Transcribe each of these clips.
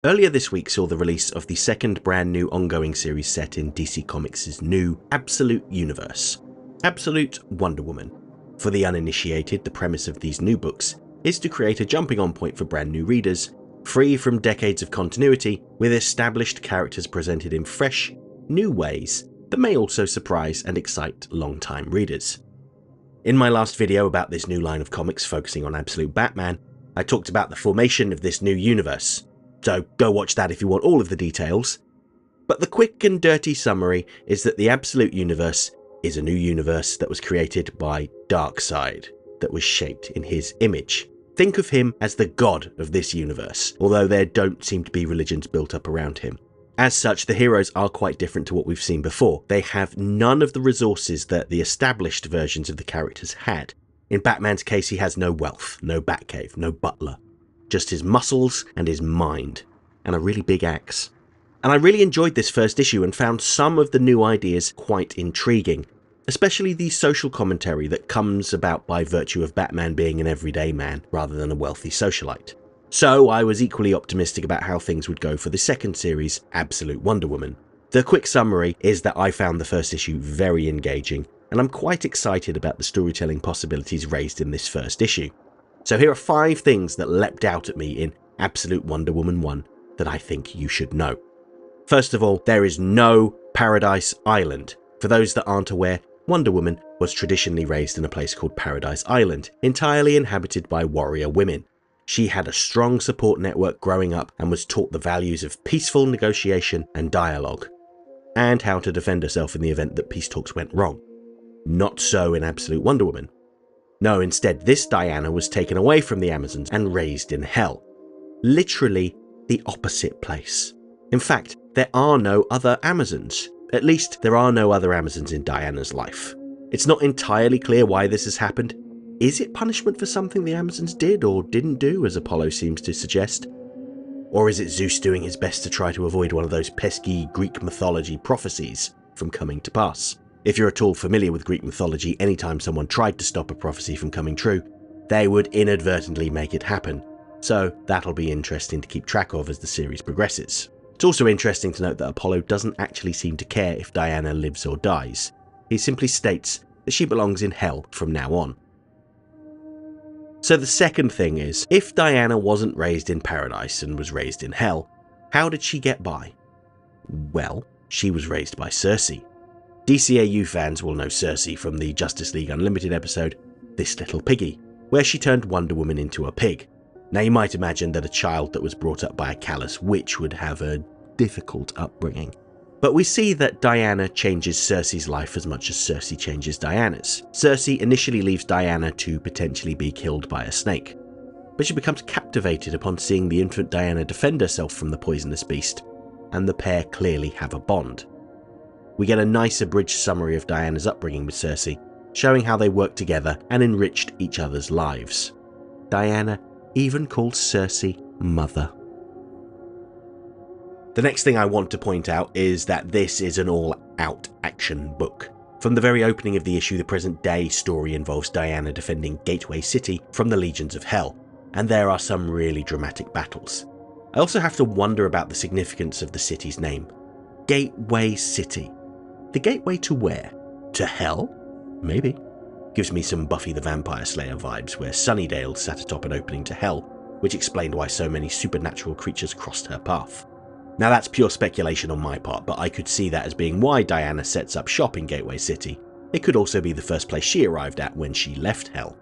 Earlier this week saw the release of the second brand new ongoing series set in DC Comics' new Absolute Universe, Absolute Wonder Woman. For the uninitiated, the premise of these new books is to create a jumping on point for brand new readers, free from decades of continuity, with established characters presented in fresh, new ways that may also surprise and excite long-time readers. In my last video about this new line of comics focusing on Absolute Batman, I talked about the formation of this new universe, so go watch that if you want all of the details. But the quick and dirty summary is that the Absolute Universe is a new universe that was created by Darkseid, that was shaped in his image. Think of him as the god of this universe, although there don't seem to be religions built up around him. As such, the heroes are quite different to what we've seen before. They have none of the resources that the established versions of the characters had. In Batman's case, he has no wealth, no Batcave, no butler. Just his muscles and his mind, and a really big axe. And I really enjoyed this first issue and found some of the new ideas quite intriguing, especially the social commentary that comes about by virtue of Batman being an everyday man rather than a wealthy socialite. So I was equally optimistic about how things would go for the second series, Absolute Wonder Woman. The quick summary is that I found the first issue very engaging, and I'm quite excited about the storytelling possibilities raised in this first issue. So here are 5 things that leapt out at me in Absolute Wonder Woman 1 that I think you should know. First of all, there is no Paradise Island. For those that aren't aware, Wonder Woman was traditionally raised in a place called Paradise Island, entirely inhabited by warrior women. She had a strong support network growing up and was taught the values of peaceful negotiation and dialogue, and how to defend herself in the event that peace talks went wrong. Not so in Absolute Wonder Woman. No, instead, this Diana was taken away from the Amazons and raised in hell. Literally the opposite place. In fact, there are no other Amazons. At least, there are no other Amazons in Diana's life. It's not entirely clear why this has happened. Is it punishment for something the Amazons did or didn't do, as Apollo seems to suggest? Or is it Zeus doing his best to try to avoid one of those pesky Greek mythology prophecies from coming to pass? If you're at all familiar with Greek mythology, anytime someone tried to stop a prophecy from coming true, they would inadvertently make it happen. So that'll be interesting to keep track of as the series progresses. It's also interesting to note that Apollo doesn't actually seem to care if Diana lives or dies. He simply states that she belongs in hell from now on. So the second thing is, if Diana wasn't raised in paradise and was raised in hell, how did she get by? Well, she was raised by Circe. DCAU fans will know Circe from the Justice League Unlimited episode, This Little Piggy, where she turned Wonder Woman into a pig. Now you might imagine that a child that was brought up by a callous witch would have a difficult upbringing. But we see that Diana changes Circe's life as much as Circe changes Diana's. Circe initially leaves Diana to potentially be killed by a snake, but she becomes captivated upon seeing the infant Diana defend herself from the poisonous beast, and the pair clearly have a bond. We get a nice abridged summary of Diana's upbringing with Circe, showing how they worked together and enriched each other's lives. Diana even calls Circe Mother. The next thing I want to point out is that this is an all-out action book. From the very opening of the issue, the present-day story involves Diana defending Gateway City from the legions of hell, and there are some really dramatic battles. I also have to wonder about the significance of the city's name. Gateway City. The gateway to where? To hell? Maybe. Gives me some Buffy the Vampire Slayer vibes, where Sunnydale sat atop an opening to hell, which explained why so many supernatural creatures crossed her path. Now that's pure speculation on my part, but I could see that as being why Diana sets up shop in Gateway City. It could also be the first place she arrived at when she left hell.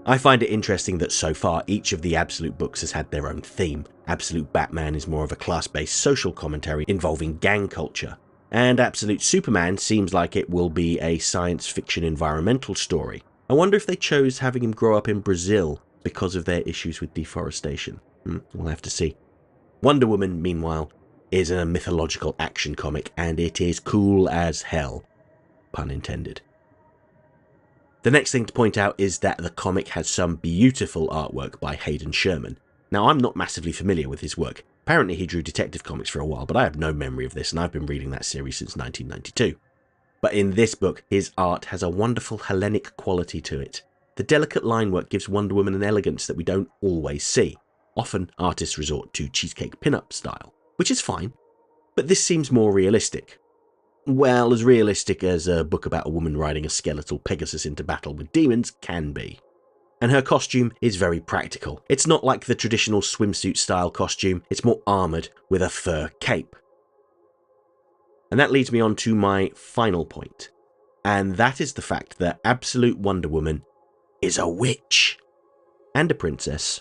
I find it interesting that so far each of the Absolute books has had their own theme. Absolute Batman is more of a class-based social commentary involving gang culture, and Absolute Superman seems like it will be a science fiction environmental story. I wonder if they chose having him grow up in Brazil because of their issues with deforestation. We'll have to see. Wonder Woman, meanwhile, is a mythological action comic, and it is cool as hell. Pun intended. The next thing to point out is that the comic has some beautiful artwork by Hayden Sherman. Now, I'm not massively familiar with his work. Apparently he drew Detective Comics for a while, but I have no memory of this, and I've been reading that series since 1992. But in this book, his art has a wonderful Hellenic quality to it. The delicate line work gives Wonder Woman an elegance that we don't always see. Often artists resort to cheesecake pin-up style, which is fine, but this seems more realistic. Well, as realistic as a book about a woman riding a skeletal Pegasus into battle with demons can be. And her costume is very practical. It's not like the traditional swimsuit style costume, it's more armoured with a fur cape. And that leads me on to my final point, and that is the fact that Absolute Wonder Woman is a witch, and a princess,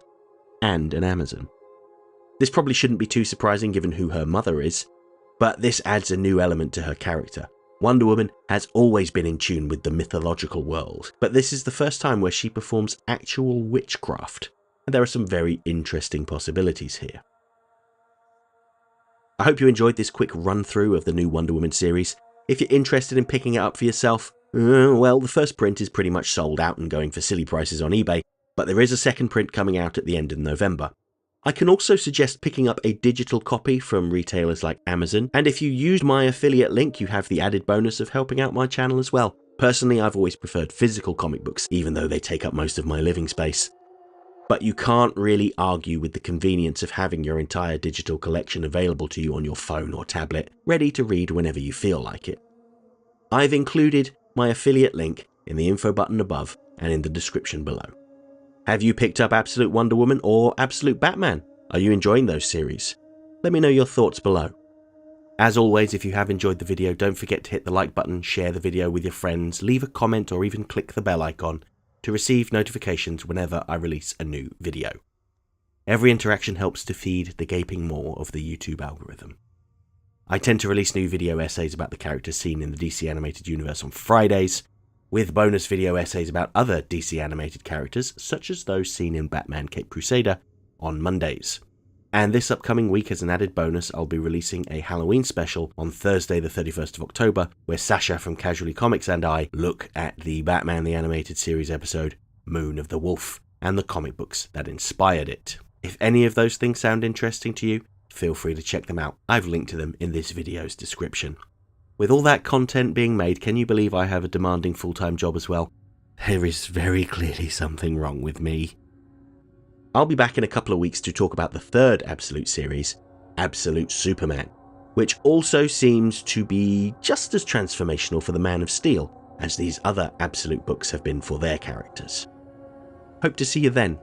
and an Amazon. This probably shouldn't be too surprising given who her mother is, but this adds a new element to her character. Wonder Woman has always been in tune with the mythological world, but this is the first time where she performs actual witchcraft, and there are some very interesting possibilities here. I hope you enjoyed this quick run through of the new Wonder Woman series. If you're interested in picking it up for yourself, well, the first print is pretty much sold out and going for silly prices on eBay, but there is a second print coming out at the end of November. I can also suggest picking up a digital copy from retailers like Amazon, and if you use my affiliate link, you have the added bonus of helping out my channel as well. Personally, I've always preferred physical comic books, even though they take up most of my living space. But you can't really argue with the convenience of having your entire digital collection available to you on your phone or tablet, ready to read whenever you feel like it. I've included my affiliate link in the info button above and in the description below. Have you picked up Absolute Wonder Woman or Absolute Batman? Are you enjoying those series? Let me know your thoughts below. As always, if you have enjoyed the video, don't forget to hit the like button, share the video with your friends, leave a comment or even click the bell icon to receive notifications whenever I release a new video. Every interaction helps to feed the gaping maw of the YouTube algorithm. I tend to release new video essays about the characters seen in the DC animated universe on Fridays, with bonus video essays about other DC animated characters, such as those seen in Batman Caped Crusader, on Mondays. And this upcoming week, as an added bonus, I'll be releasing a Halloween special on Thursday the 31st of October, where Sasha from Casually Comics and I look at the Batman the Animated Series episode, Moon of the Wolf, and the comic books that inspired it. If any of those things sound interesting to you, feel free to check them out. I've linked to them in this video's description. With all that content being made, can you believe I have a demanding full-time job as well? There is very clearly something wrong with me. I'll be back in a couple of weeks to talk about the third Absolute series, Absolute Superman, which also seems to be just as transformational for the Man of Steel as these other Absolute books have been for their characters. Hope to see you then.